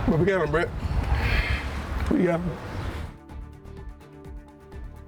What we got him, Brett? We got him.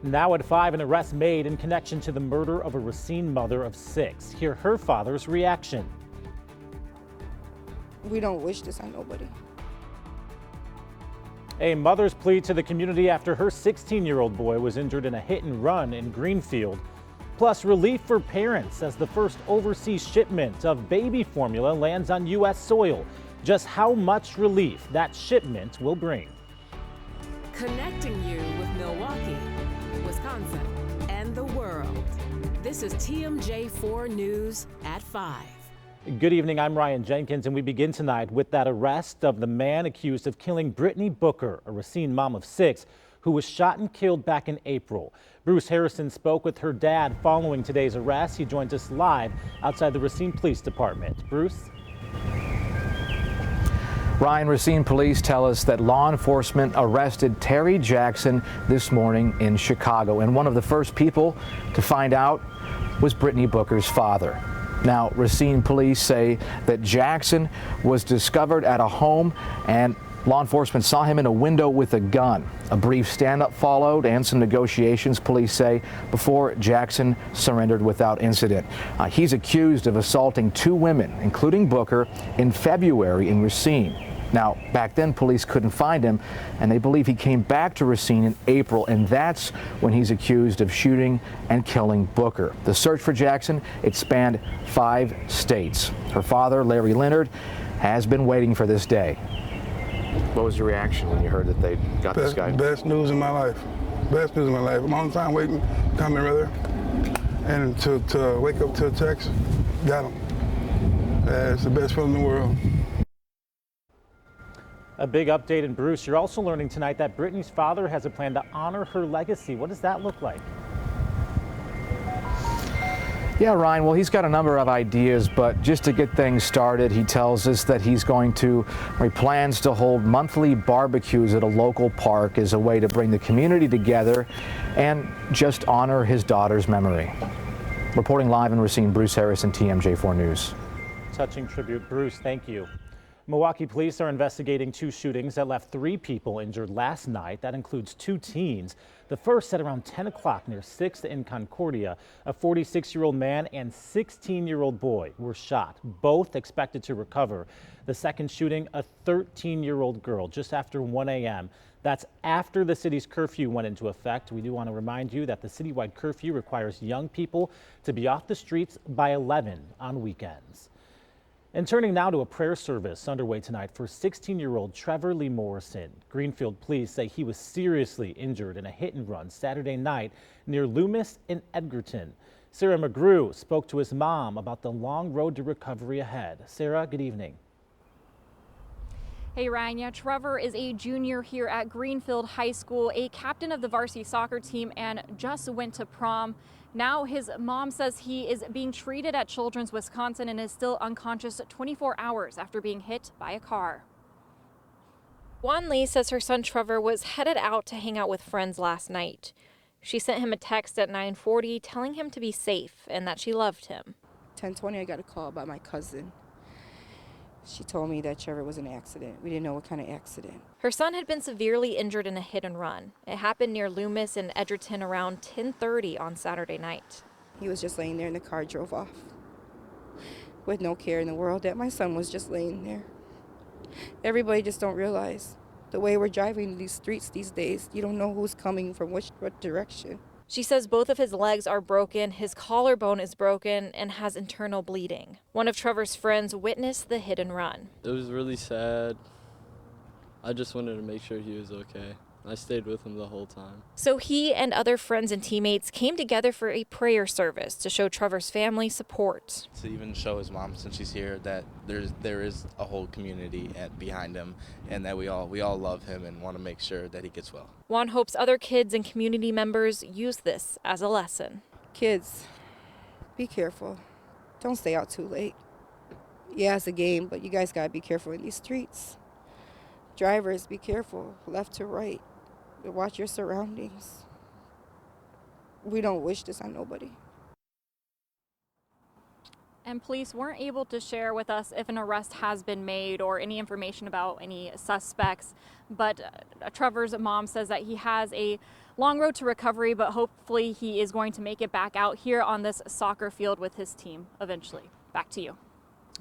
Now at 5, an arrest made in connection to the murder of a Racine mother of 6. Hear her father's reaction. We don't wish this on nobody. A mother's plea to the community after her 16-year-old boy was injured in a hit and run in Greenfield. Plus, relief for parents as the first overseas shipment of baby formula lands on U.S. soil. Just how much relief that shipment will bring. Connecting you with Milwaukee, Wisconsin, and the world. This is TMJ4 News at 5. Good evening, I'm Ryan Jenkins, and we begin tonight with that arrest of the man accused of killing Brittany Booker, a Racine mom of 6, who was shot and killed back in April. Bruce Harrison spoke with her dad following today's arrest. He joins us live outside the Racine Police Department. Bruce? Ryan, Racine police tell us that law enforcement arrested Terry Jackson this morning in Chicago, and one of the first people to find out was Brittany Booker's father. Now, Racine police say that Jackson was discovered at a home and law enforcement saw him in a window with a gun. A brief stand-up followed and some negotiations, police say, before Jackson surrendered without incident. He's accused of assaulting 2 women, including Booker, in February in Racine. Now, back then, police couldn't find him, and they believe he came back to Racine in April, and that's when he's accused of shooting and killing Booker. The search for Jackson, it spanned 5 states. Her father, Larry Leonard, has been waiting for this day. What was your reaction when you heard that they got this guy? Best news in my life. Best news in my life. A long time waiting, coming rather, and to wake up to a text, got him. It's the best feeling in the world. A big update, and Bruce, you're also learning tonight that Brittany's father has a plan to honor her legacy. What does that look like? Yeah, Ryan, well, he's got a number of ideas, but just to get things started, he tells us that he plans to hold monthly barbecues at a local park as a way to bring the community together and just honor his daughter's memory. Reporting live in Racine, Bruce Harrison, TMJ4 News. Touching tribute. Bruce, thank you. Milwaukee police are investigating 2 shootings that left 3 people injured last night. That includes 2 teens. The first at around 10 o'clock near 6th in Concordia. A 46-year-old man and 16-year-old boy were shot, both expected to recover. The second shooting, a 13-year-old girl, just after 1 a.m. That's after the city's curfew went into effect. We do want to remind you that the citywide curfew requires young people to be off the streets by 11 on weekends. And turning now to a prayer service underway tonight for 16-year-old Trevor Lee Morrison. Greenfield police say he was seriously injured in a hit and run Saturday night near Loomis and Edgerton. Sarah McGrew spoke to his mom about the long road to recovery ahead. Sarah, good evening. Hey Ryan, yeah, Trevor is a junior here at Greenfield High School, a captain of the varsity soccer team, and just went to prom. Now his mom says he is being treated at Children's Wisconsin and is still unconscious 24 hours after being hit by a car. Juan Lee says her son Trevor was headed out to hang out with friends last night. She sent him a text at 9:40 telling him to be safe and that she loved him. 10:20, I got a call by my cousin. She told me that Trevor was in an accident. We didn't know what kind of accident. Her son had been severely injured in a hit and run. It happened near Loomis and Edgerton around 10:30 on Saturday night. He was just laying there and the car drove off with no care in the world that my son was just laying there. Everybody just don't realize the way we're driving these streets these days, you don't know who's coming from what direction. She says both of his legs are broken, his collarbone is broken, and has internal bleeding. One of Trevor's friends witnessed the hit and run. It was really sad. I just wanted to make sure he was okay. I stayed with him the whole time. So he and other friends and teammates came together for a prayer service to show Trevor's family support. To even show his mom, since she's here, that there is a whole community behind him, and that we all love him and want to make sure that he gets well. Juan hopes other kids and community members use this as a lesson. Kids, be careful. Don't stay out too late. Yeah, it's a game, but you guys gotta be careful in these streets. Drivers, be careful, left to right. Watch your surroundings. We don't wish this on nobody. And police weren't able to share with us if an arrest has been made or any information about any suspects. But Trevor's mom says that he has a long road to recovery, but hopefully he is going to make it back out here on this soccer field with his team eventually. Back to you.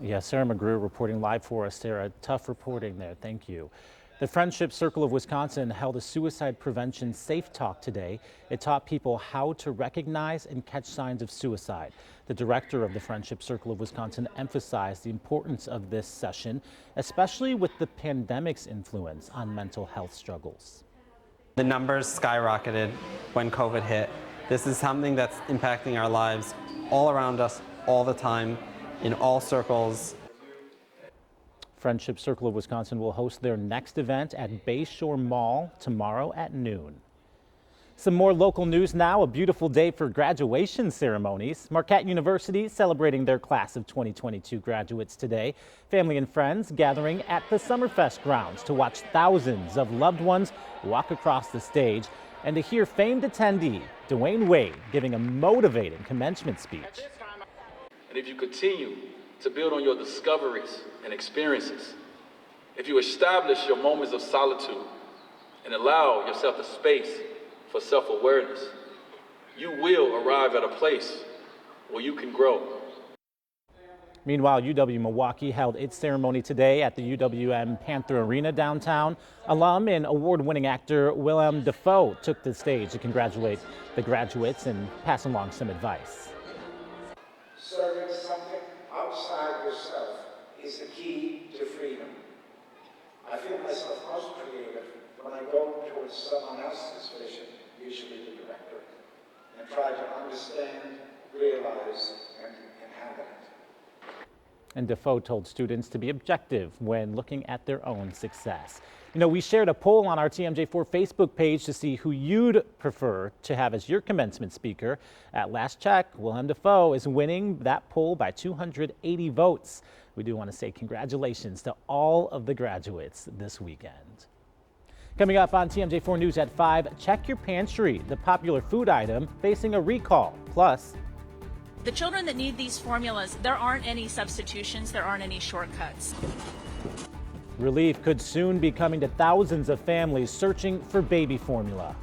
Yeah, Sarah McGrew reporting live for us. Sarah, tough reporting there. Thank you. The Friendship Circle of Wisconsin held a suicide prevention safe talk today. It taught people how to recognize and catch signs of suicide. The director of the Friendship Circle of Wisconsin emphasized the importance of this session, especially with the pandemic's influence on mental health struggles. The numbers skyrocketed when COVID hit. This is something that's impacting our lives all around us, all the time, in all circles. Friendship Circle of Wisconsin will host their next event at Bayshore Mall tomorrow at noon. Some more local news now. A beautiful day for graduation ceremonies. Marquette University celebrating their class of 2022 graduates today. Family and friends gathering at the Summerfest grounds to watch thousands of loved ones walk across the stage and to hear famed attendee Dwayne Wade giving a motivating commencement speech. And if you continue to build on your discoveries and experiences, if you establish your moments of solitude and allow yourself the space for self-awareness, you will arrive at a place where you can grow. Meanwhile, UW-Milwaukee held its ceremony today at the UWM Panther Arena downtown. Alum and award-winning actor Willem Dafoe took the stage to congratulate the graduates and pass along some advice. Serving something outside yourself is the key to freedom. I feel myself most creative when I go towards someone else's vision, usually the director, and try to understand, realize, and inhabit it. And Dafoe told students to be objective when looking at their own success. You know, we shared a poll on our TMJ4 Facebook page to see who you'd prefer to have as your commencement speaker. At last check, Willem Dafoe is winning that poll by 280 votes. We do want to say congratulations to all of the graduates this weekend. Coming up on TMJ4 News at 5, check your pantry, the popular food item facing a recall. Plus, the children that need these formulas, there aren't any substitutions, there aren't any shortcuts. relief could soon be coming to thousands of families searching for baby formula.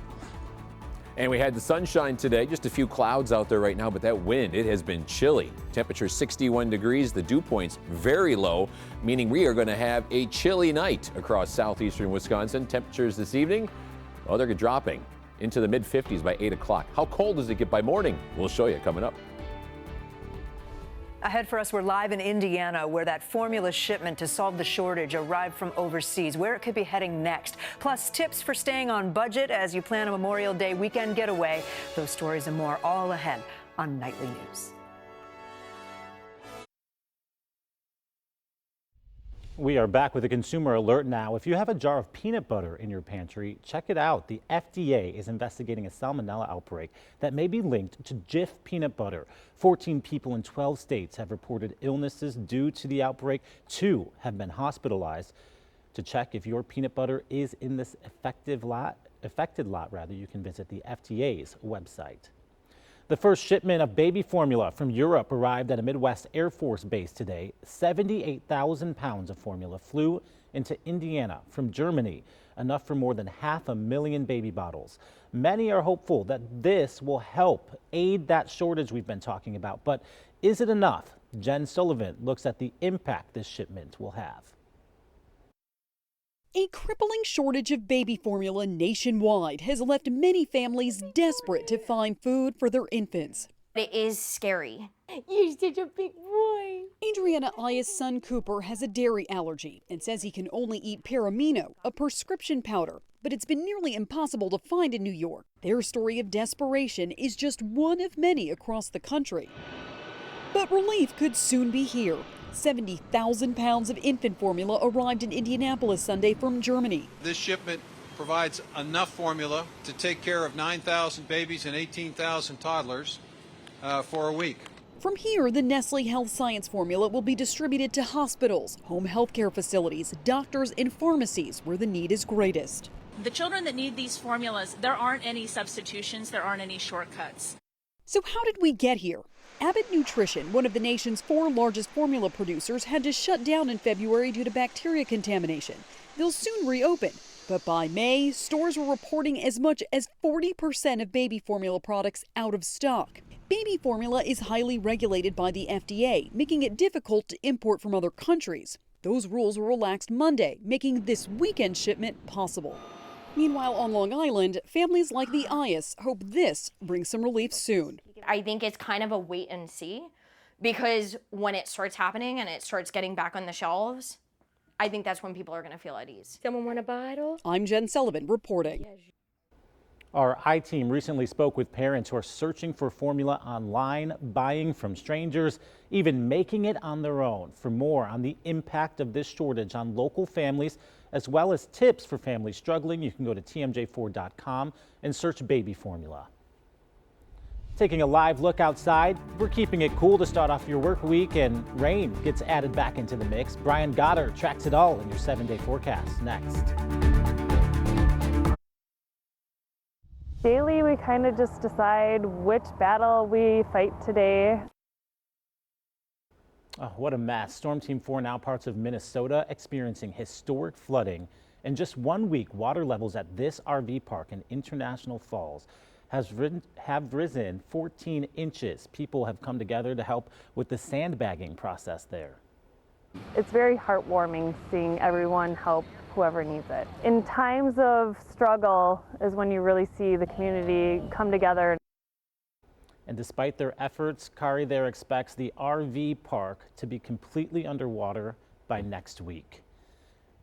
And we had the sunshine today, just a few clouds out there right now, but that wind, it has been chilly. Temperature 61 degrees, the dew point's very low, meaning we are going to have a chilly night across southeastern Wisconsin. Temperatures this evening, well, they're dropping into the mid-50s by 8 o'clock. How cold does it get by morning? We'll show you coming up. Ahead for us, we're live in Indiana, where that formula shipment to solve the shortage arrived from overseas, where it could be heading next. Plus, tips for staying on budget as you plan a Memorial Day weekend getaway. Those stories and more all ahead on Nightly News. We are back with a consumer alert now. If you have a jar of peanut butter in your pantry, check it out. The FDA is investigating a salmonella outbreak that may be linked to Jif peanut butter. 14 people in 12 states have reported illnesses due to the outbreak. 2 have been hospitalized. To check if your peanut butter is in this affected lot, you can visit the FDA's website. The first shipment of baby formula from Europe arrived at a Midwest Air Force base today. 78,000 pounds of formula flew into Indiana from Germany, enough for more than 500,000 baby bottles. Many are hopeful that this will help aid that shortage we've been talking about. But is it enough? Jen Sullivan looks at the impact this shipment will have. A crippling shortage of baby formula nationwide has left many families desperate to find food for their infants. It is scary. You're such a big boy. Adriana Aya's son Cooper has a dairy allergy and says he can only eat Paramino, a prescription powder, but it's been nearly impossible to find in New York. Their story of desperation is just one of many across the country. But relief could soon be here. 70,000 pounds of infant formula arrived in Indianapolis Sunday from Germany. This shipment provides enough formula to take care of 9,000 babies and 18,000 toddlers for a week. From here, the Nestle Health Science formula will be distributed to hospitals, home health care facilities, doctors, and pharmacies where the need is greatest. The children that need these formulas, there aren't any substitutions, there aren't any shortcuts. So how did we get here? Abbott Nutrition, one of the nation's 4 largest formula producers, had to shut down in February due to bacteria contamination. They'll soon reopen, but by May, stores were reporting as much as 40% of baby formula products out of stock. Baby formula is highly regulated by the FDA, making it difficult to import from other countries. Those rules were relaxed Monday, making this weekend shipment possible. Meanwhile, on Long Island, families like the Ayas hope this brings some relief soon. I think it's kind of a wait and see, because when it starts happening and it starts getting back on the shelves, I think that's when people are going to feel at ease. Someone want a bottle? I'm Jen Sullivan reporting. Our I-Team recently spoke with parents who are searching for formula online, buying from strangers, even making it on their own. For more on the impact of this shortage on local families, as well as tips for families struggling, you can go to TMJ4.com and search baby formula. Taking a live look outside, we're keeping it cool to start off your work week, and rain gets added back into the mix. Brian Goddard tracks it all in your 7-day forecast next. Daily, we kind of just decide which battle we fight today. Oh, what a mess. Storm Team 4 now parts of Minnesota experiencing historic flooding. In just 1 week, water levels at this RV park in International Falls have risen 14 inches. People have come together to help with the sandbagging process there. It's very heartwarming seeing everyone help whoever needs it. In times of struggle is when you really see the community come together. And despite their efforts, Kari there expects the RV park to be completely underwater by next week.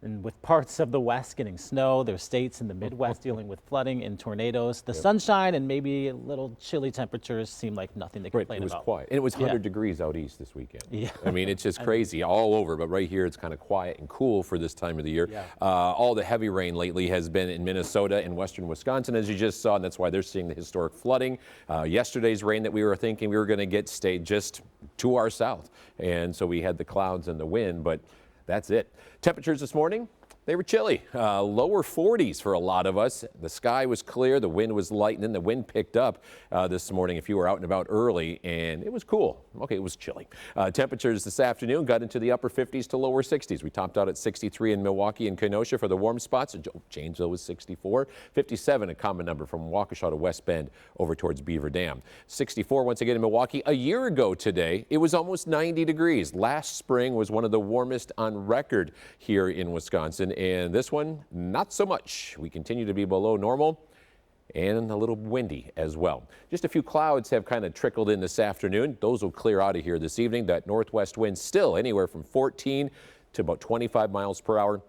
And with parts of the West getting snow, there's states in the Midwest dealing with flooding and tornadoes. The sunshine and maybe a little chilly temperatures seem like nothing to complain about. It was quiet. And it was 100 degrees out east this weekend. Yeah. I mean, it's just crazy all over. But right here, it's kind of quiet and cool for this time of the year. Yeah. All the heavy rain lately has been in Minnesota and western Wisconsin, as you just saw, and that's why they're seeing the historic flooding. Yesterday's rain that we were thinking we were going to get stayed just to our south. And so we had the clouds and the wind, but that's it. Temperatures this morning, they were chilly, lower 40s for a lot of us. The sky was clear, the wind was light, and then the wind picked up this morning if you were out and about early, and it was cool. Okay, it was chilly. Temperatures this afternoon got into the upper 50s to lower 60s. We topped out at 63 in Milwaukee and Kenosha for the warm spots. Janesville was 64. 57, a common number from Waukesha to West Bend over towards Beaver Dam. 64 once again in Milwaukee. A year ago today, it was almost 90 degrees. Last spring was one of the warmest on record here in Wisconsin. And this one, not so much. We continue to be below normal and a little windy as well. Just a few clouds have kind of trickled in this afternoon. Those will clear out of here this evening. That northwest wind still anywhere from 14 to about 25 miles per hour.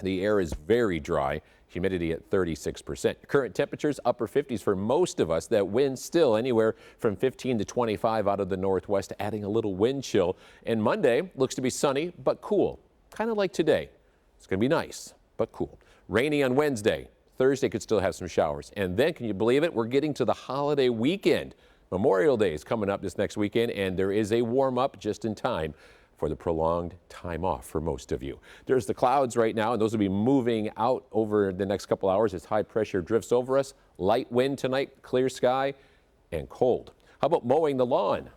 The air is very dry. Humidity at 36%. Current temperatures upper 50s for most of us. That wind still anywhere from 15 to 25 out of the northwest, adding a little wind chill. And Monday looks to be sunny but cool, kind of like today. It's going to be nice, but cool. Rainy on Wednesday. Thursday could still have some showers. And then, can you believe it? We're getting to the holiday weekend. Memorial Day is coming up this next weekend, and there is a warm-up just in time for the prolonged time off for most of you. There's the clouds right now, and those will be moving out over the next couple hours as high pressure drifts over us. Light wind tonight, clear sky, and cold. How about mowing the lawn?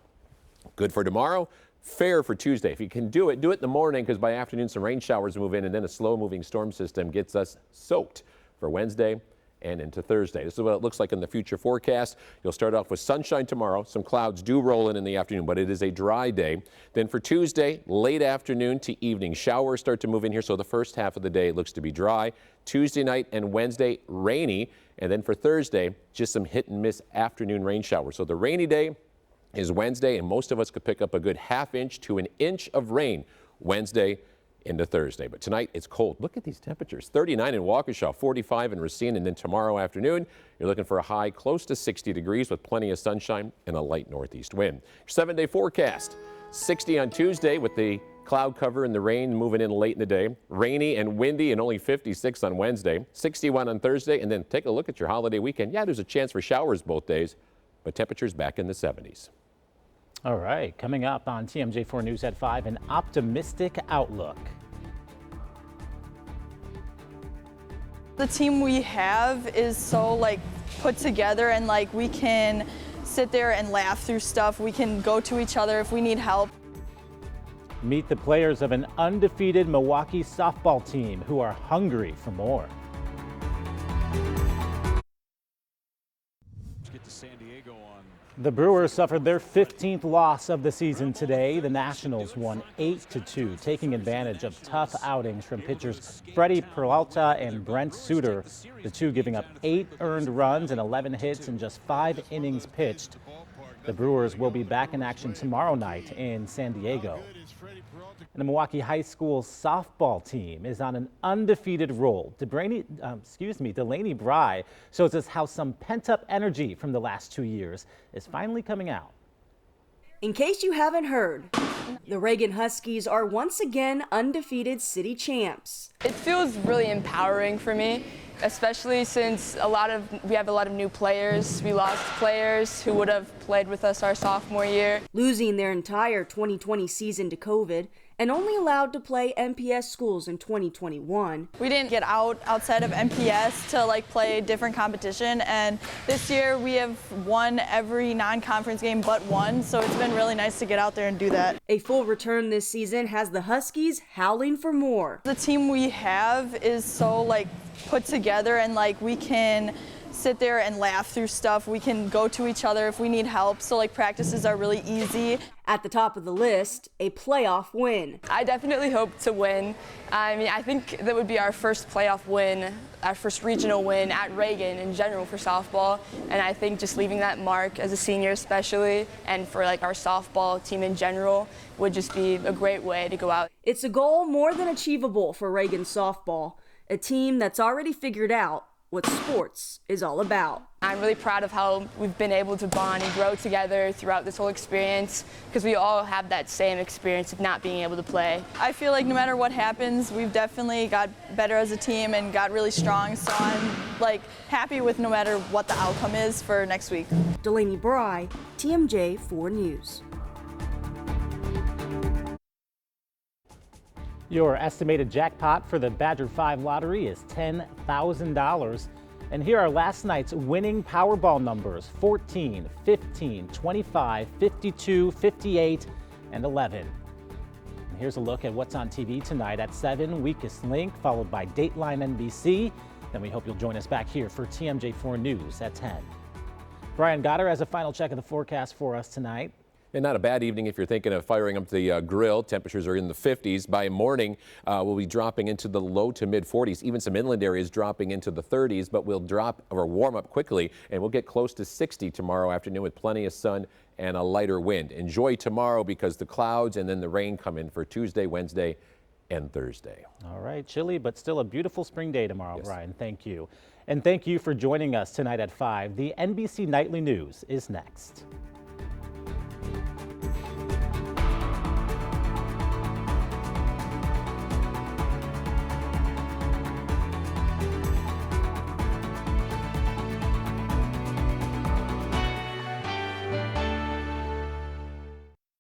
Good for tomorrow. Fair for Tuesday. If you can do it in the morning, because by afternoon some rain showers move in and then a slow-moving storm system gets us soaked for Wednesday and into Thursday. This is what it looks like in the future forecast. You'll start off with sunshine tomorrow. Some clouds do roll in the afternoon, but it is a dry day. Then for Tuesday, late afternoon to evening, showers start to move in here, so the first half of the day looks to be dry. Tuesday night and Wednesday, rainy. And then for Thursday, just some hit-and-miss afternoon rain showers. So the rainy day is Wednesday, and most of us could pick up a good ½ inch to an inch of rain Wednesday into Thursday. But tonight it's cold. Look at these temperatures. 39 in Waukesha, 45 in Racine, and then tomorrow afternoon you're looking for a high close to 60 degrees with plenty of sunshine and a light northeast wind. 7-day forecast. 60 on Tuesday with the cloud cover and the rain moving in late in the day. Rainy and windy and only 56 on Wednesday. 61 on Thursday, and then take a look at your holiday weekend. Yeah, there's a chance for showers both days, but temperatures back in the 70s. All right, coming up on TMJ4 News at 5, an optimistic outlook. The team we have is so put together, and we can sit there and laugh through stuff. We can go to each other if we need help. Meet the players of an undefeated Milwaukee softball team who are hungry for more. Let's get to San Diego on. The Brewers suffered their 15th loss of the season today. The Nationals won 8-2, taking advantage of tough outings from pitchers Freddie Peralta and Brent Suter, the two giving up 8 earned runs and 11 hits in just 5 innings pitched. The Brewers will be back in action tomorrow night in San Diego. And the Milwaukee High School softball team is on an undefeated roll. Delaney Bry shows us how some pent-up energy from the last 2 years is finally coming out. In case you haven't heard, the Reagan Huskies are once again undefeated city champs. It feels really empowering for me, especially since we have a lot of new players. We lost players who would have played with us our sophomore year. Losing their entire 2020 season to COVID and only allowed to play MPS schools in 2021. We didn't get outside of MPS to play different competition, and this year we have won every non-conference game but one, so it's been really nice to get out there and do that. A full return this season has the Huskies howling for more. The team we have is so put together, and we can sit there and laugh through stuff. We can go to each other if we need help, so practices are really easy. At the top of the list, a playoff win. I definitely hope to win. I think that would be our first playoff win, our first regional win at Reagan in general for softball, and I think just leaving that mark as a senior especially, and for our softball team in general, would just be a great way to go out. It's a goal more than achievable for Reagan softball, a team that's already figured out what sports is all about. I'm really proud of how we've been able to bond and grow together throughout this whole experience, because we all have that same experience of not being able to play. I feel like no matter what happens, we've definitely got better as a team and got really strong, so I'm happy with no matter what the outcome is for next week. Delaney Bry, TMJ4 News. Your estimated jackpot for the Badger 5 lottery is $10,000. And here are last night's winning Powerball numbers: 14, 15, 25, 52, 58, and 11. And here's a look at what's on TV tonight at 7, Weakest Link, followed by Dateline NBC. Then we hope you'll join us back here for TMJ4 News at 10. Brian Goddard has a final check of the forecast for us tonight. And not a bad evening if you're thinking of firing up the grill. Temperatures are in the 50s. By morning, we'll be dropping into the low to mid 40s. Even some inland areas dropping into the 30s, but we'll drop or warm up quickly, and we'll get close to 60 tomorrow afternoon with plenty of sun and a lighter wind. Enjoy tomorrow because the clouds and then the rain come in for Tuesday, Wednesday, and Thursday. All right, chilly, but still a beautiful spring day tomorrow, yes. Brian. Thank you. And thank you for joining us tonight at 5. The NBC Nightly News is next.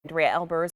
Andrea Elbers